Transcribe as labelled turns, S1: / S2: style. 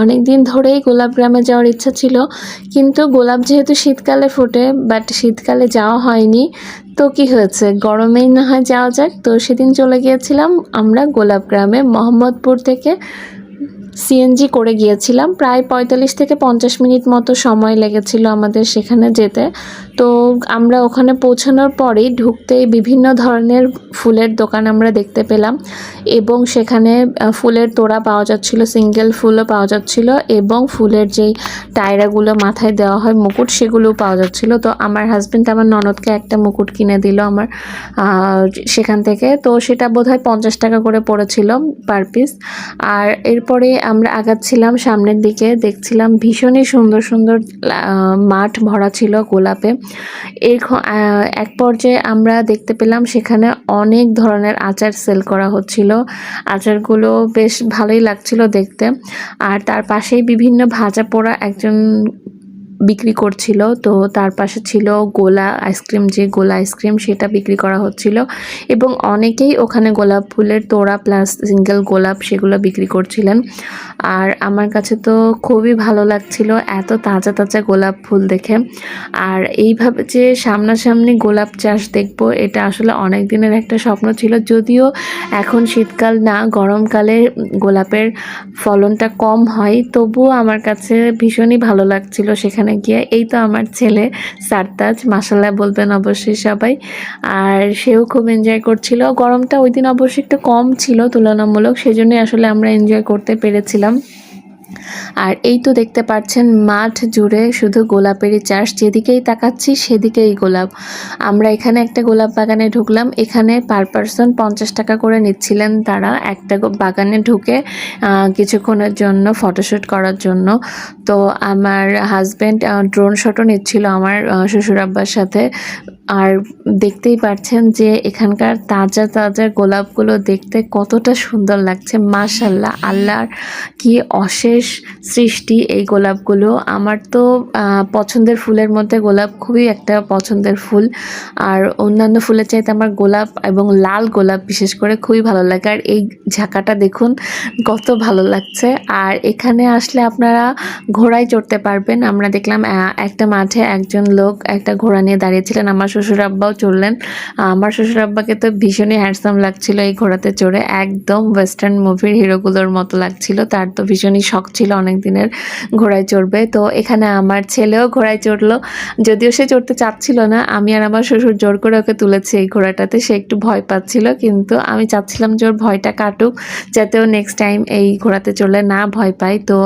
S1: অনেক দিন ধরেই গোলাপ গ্রামে যাওয়ার ইচ্ছা ছিল, কিন্তু গোলাপ যেহেতু শীতকালে ফোটে, বাট শীতকালে যাওয়া হয়নি। তো কি হয়েছে, গরমেই না হয় যাওয়া যাক। তো সেদিন চলে গিয়েছিলাম আমরা গোলাপ গ্রামে। মোহাম্মদপুর থেকে সিএনজি করে গিয়েছিলাম। প্রায় ৪৫ থেকে ৫০ মিনিট মতো সময় লেগেছিল আমাদের সেখানে যেতে। তো আমরা ওখানে পৌঁছানোর পরেই ঢুকতেই বিভিন্ন ধরনের ফুলের দোকান আমরা দেখতে পেলাম, এবং সেখানে ফুলের তোড়া পাওয়া যাচ্ছিল, সিঙ্গেল ফুলও পাওয়া যাচ্ছিল, এবং ফুলের যেই টায়রাগুলো মাথায় দেওয়া হয় মুকুট, সেগুলোও পাওয়া যাচ্ছিল। তো আমার হাজব্যান্ড আমার ননদকে একটা মুকুট কিনে দিল আমার সেখান থেকে। তো সেটা বোধহয় ৫০ টাকা করে পড়েছিল পার পিস। আর এরপরে আমরা আগাচ্ছিলাম সামনের দিকে, দেখছিলাম ভীষণই সুন্দর সুন্দর মাঠ ভরা ছিল গোলাপে। এক পর্যায়ে আমরা দেখতে পেলাম সেখানে অনেক ধরনের আচার সেল করা হচ্ছিল। আচারগুলো বেশ ভালোই লাগছিল দেখতে। আর তার পাশেই বিভিন্ন ভাজা পোড়া একজন বিক্রি করছিল। তো তার পাশে ছিল গোলা আইসক্রিম, যে গোলা আইসক্রিম সেটা বিক্রি করা হচ্ছিল, এবং অনেকেই ওখানে গোলাপ ফুলের তোড়া প্লাস সিঙ্গেল গোলাপ সেগুলো বিক্রি করছিলেন। আর আমার কাছে তো খুবই ভালো লাগছিল এত তাজা তাজা গোলাপ ফুল দেখে। আর এইভাবে যে সামনাসামনি গোলাপ চাষ দেখব, এটা আসলে অনেক দিনের একটা স্বপ্ন ছিল। যদিও এখন শীতকাল না, গরমকালে গোলাপের ফলনটা কম হয়, তবুও আমার কাছে ভীষণই ভালো লাগছিল সেখানে গিয়ে। এই তো আমার ছেলে সারতাজ, মাশাআল্লাহ বলবেন অবশ্যই সবাই। আর সেও খুব এনজয় করছিল। গরমটা ওই দিন অবশ্যই একটু কম ছিল তুলনামূলক, সেজন্যই আসলে আমরা এনজয় করতে পেরেছিলাম। আর এই তো দেখতে পাচ্ছেন মাঠ জুড়ে শুধু গোলাপেরই চাষ, যেদিকেই তাকাচ্ছি সেদিকেই গোলাপ। আমরা এখানে একটা গোলাপ বাগানে ঢুকলাম। এখানে পার পারসন ৫০ টাকা করে নিচ্ছিলেন তারা একটা বাগানে ঢুকে কিছুক্ষণের জন্য ফটোশ্যুট করার জন্য। তো আমার হাজব্যান্ড ড্রোন শটও নিচ্ছিল আমার শ্বশুর আব্বার সাথে। আর দেখতেই পাচ্ছেন যে এখানকার তাজা তাজা গোলাপগুলো দেখতে কতটা সুন্দর লাগছে। মাশাআল্লাহ, আল্লাহর কি অশেষ সৃষ্টি এই গোলাপগুলো। আমার তো পছন্দের ফুলের মধ্যে গোলাপ খুবই একটা পছন্দের ফুল। আর অন্যান্য ফুলের চাইতে আমার গোলাপ এবং লাল গোলাপ বিশেষ করে খুবই ভালো লাগে। আর এই ঝাঁকাটা দেখুন কত ভালো লাগছে। আর এখানে আসলে আপনারা ঘোড়ায় চড়তে পারবেন। আমরা দেখলাম একটা মাঠে একজন লোক একটা ঘোড়া নিয়ে দাঁড়িয়েছিলেন, আমার শ্বশুর আব্বাও চড়লেন। আমার শ্বশুর আব্বাকে তো ভীষণই হ্যান্ডসাম লাগছিল এই ঘোড়াতে চড়ে, একদম ওয়েস্টার্ন মুভির হিরোগুলোর মতো লাগছিল। তার তো ভীষণই শখ ছিল অনেক দিনের ঘোড়ায় চড়বে। তো এখানে আমার ছেলেও ঘোড়ায় চড়লো, যদিও সে চড়তে চাচ্ছিল না। আমি আর আমার শ্বশুর জোর করে ওকে তুলেছি এই ঘোড়াটাতে। সে একটু ভয় পাচ্ছিল, কিন্তু আমি চাচ্ছিলাম যে ওর ভয়টা কাটুক, যাতে ও নেক্সট টাইম এই ঘোড়াতে চড়লে না ভয় পায়। তো